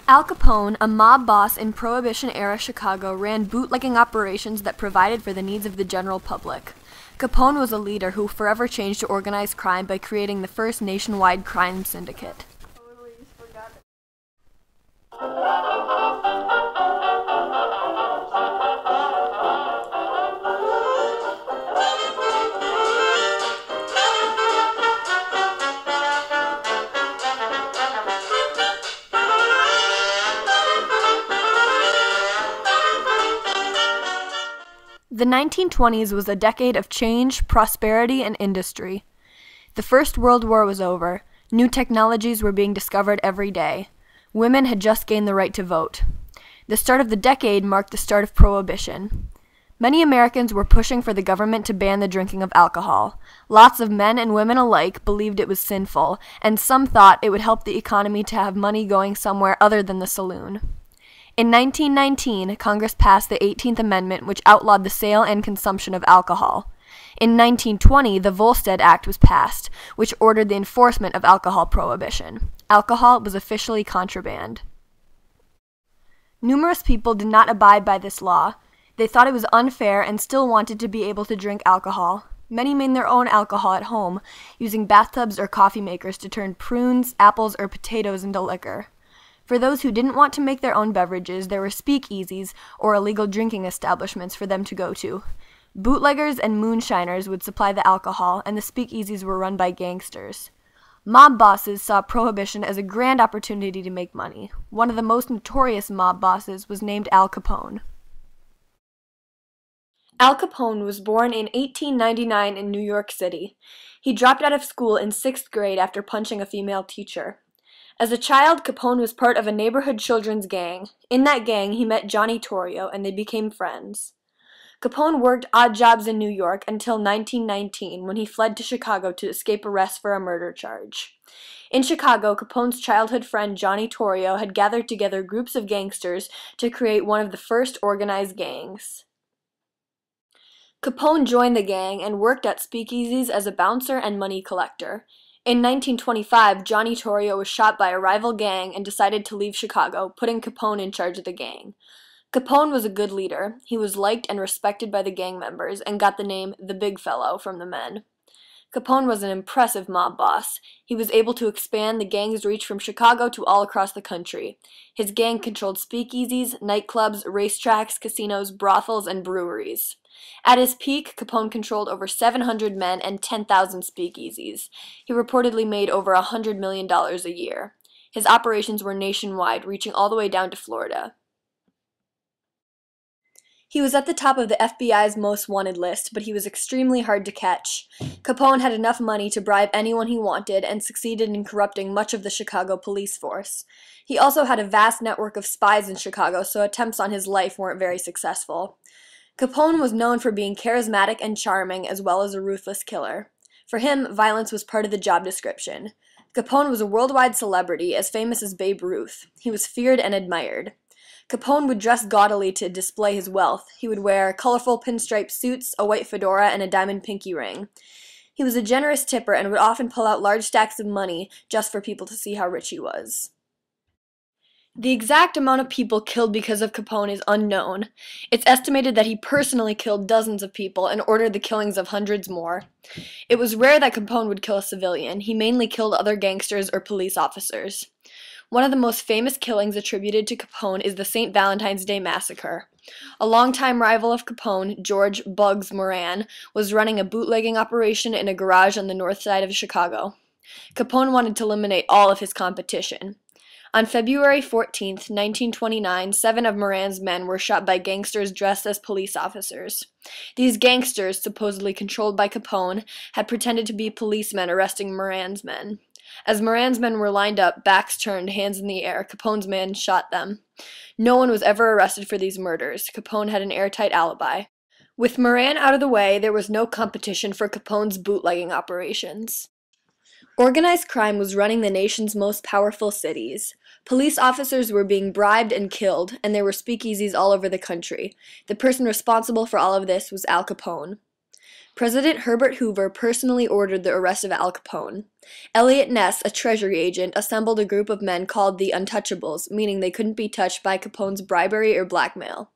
Al Capone, a mob boss in Prohibition-era Chicago, ran bootlegging operations that provided for the needs of the general public. Capone was a leader who forever changed organized crime by creating the first nationwide crime syndicate. The 1920s was a decade of change, prosperity, and industry. The First World War was over. New technologies were being discovered every day. Women had just gained the right to vote. The start of the decade marked the start of Prohibition. Many Americans were pushing for the government to ban the drinking of alcohol. Lots of men and women alike believed it was sinful, and some thought it would help the economy to have money going somewhere other than the saloon. In 1919, Congress passed the 18th Amendment, which outlawed the sale and consumption of alcohol. In 1920, the Volstead Act was passed, which ordered the enforcement of alcohol prohibition. Alcohol was officially contraband. Numerous people did not abide by this law. They thought it was unfair and still wanted to be able to drink alcohol. Many made their own alcohol at home, using bathtubs or coffee makers to turn prunes, apples, or potatoes into liquor. For those who didn't want to make their own beverages, there were speakeasies or illegal drinking establishments for them to go to. Bootleggers and moonshiners would supply the alcohol, and the speakeasies were run by gangsters. Mob bosses saw Prohibition as a grand opportunity to make money. One of the most notorious mob bosses was named Al Capone. Al Capone was born in 1899 in New York City. He dropped out of school in 6th grade after punching a female teacher. As a child, Capone was part of a neighborhood children's gang. In that gang, he met Johnny Torrio, and they became friends. Capone worked odd jobs in New York until 1919, when he fled to Chicago to escape arrest for a murder charge. In Chicago, Capone's childhood friend Johnny Torrio had gathered together groups of gangsters to create one of the first organized gangs. Capone joined the gang and worked at speakeasies as a bouncer and money collector. In 1925, Johnny Torrio was shot by a rival gang and decided to leave Chicago, putting Capone in charge of the gang. Capone was a good leader. He was liked and respected by the gang members and got the name the Big Fellow from the men. Capone was an impressive mob boss. He was able to expand the gang's reach from Chicago to all across the country. His gang controlled speakeasies, nightclubs, racetracks, casinos, brothels, and breweries. At his peak, Capone controlled over 700 men and 10,000 speakeasies. He reportedly made over $100 million a year. His operations were nationwide, reaching all the way down to Florida. He was at the top of the FBI's most wanted list, but he was extremely hard to catch. Capone had enough money to bribe anyone he wanted and succeeded in corrupting much of the Chicago police force. He also had a vast network of spies in Chicago, so attempts on his life weren't very successful. Capone was known for being charismatic and charming, as well as a ruthless killer. For him, violence was part of the job description. Capone was a worldwide celebrity, as famous as Babe Ruth. He was feared and admired. Capone would dress gaudily to display his wealth. He would wear colorful pinstripe suits, a white fedora, and a diamond pinky ring. He was a generous tipper and would often pull out large stacks of money just for people to see how rich he was. The exact amount of people killed because of Capone is unknown. It's estimated that he personally killed dozens of people and ordered the killings of hundreds more. It was rare that Capone would kill a civilian. He mainly killed other gangsters or police officers. One of the most famous killings attributed to Capone is the St. Valentine's Day Massacre. A longtime rival of Capone, George "Bugs" Moran, was running a bootlegging operation in a garage on the north side of Chicago. Capone wanted to eliminate all of his competition. On February 14, 1929, 7 of Moran's men were shot by gangsters dressed as police officers. These gangsters, supposedly controlled by Capone, had pretended to be policemen arresting Moran's men. As Moran's men were lined up, backs turned, hands in the air, Capone's men shot them. No one was ever arrested for these murders. Capone had an airtight alibi. With Moran out of the way, there was no competition for Capone's bootlegging operations. Organized crime was running the nation's most powerful cities. Police officers were being bribed and killed, and there were speakeasies all over the country. The person responsible for all of this was Al Capone. President Herbert Hoover personally ordered the arrest of Al Capone. Elliot Ness, a Treasury agent, assembled a group of men called the Untouchables, meaning they couldn't be touched by Capone's bribery or blackmail.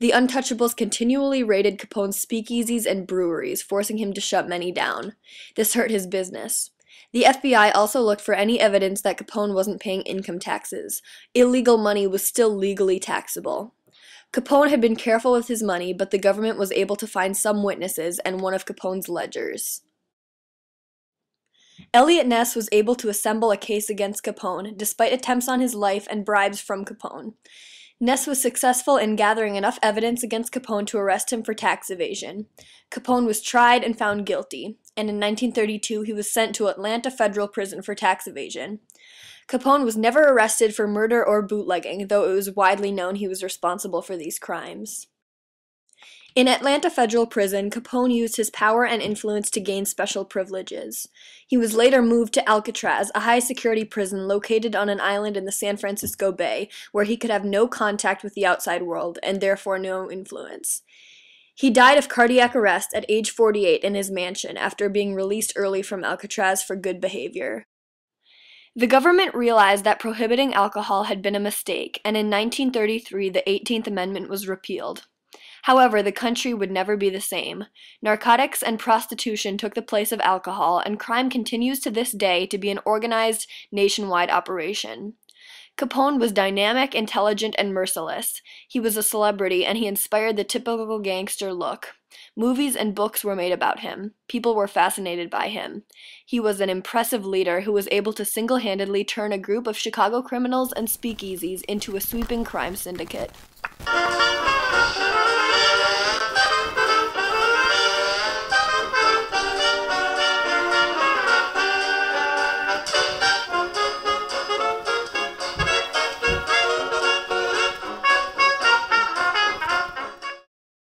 The Untouchables continually raided Capone's speakeasies and breweries, forcing him to shut many down. This hurt his business. The FBI also looked for any evidence that Capone wasn't paying income taxes. Illegal money was still legally taxable. Capone had been careful with his money, but the government was able to find some witnesses and one of Capone's ledgers. Elliot Ness was able to assemble a case against Capone, despite attempts on his life and bribes from Capone. Ness was successful in gathering enough evidence against Capone to arrest him for tax evasion. Capone was tried and found guilty, and in 1932 he was sent to Atlanta Federal Prison for tax evasion. Capone was never arrested for murder or bootlegging, though it was widely known he was responsible for these crimes. In Atlanta Federal Prison, Capone used his power and influence to gain special privileges. He was later moved to Alcatraz, a high-security prison located on an island in the San Francisco Bay, where he could have no contact with the outside world, and therefore no influence. He died of cardiac arrest at age 48 in his mansion after being released early from Alcatraz for good behavior. The government realized that prohibiting alcohol had been a mistake, and in 1933 the 18th Amendment was repealed. However, the country would never be the same. Narcotics and prostitution took the place of alcohol, and crime continues to this day to be an organized, nationwide operation. Capone was dynamic, intelligent, and merciless. He was a celebrity, and he inspired the typical gangster look. Movies and books were made about him. People were fascinated by him. He was an impressive leader who was able to single-handedly turn a group of Chicago criminals and speakeasies into a sweeping crime syndicate.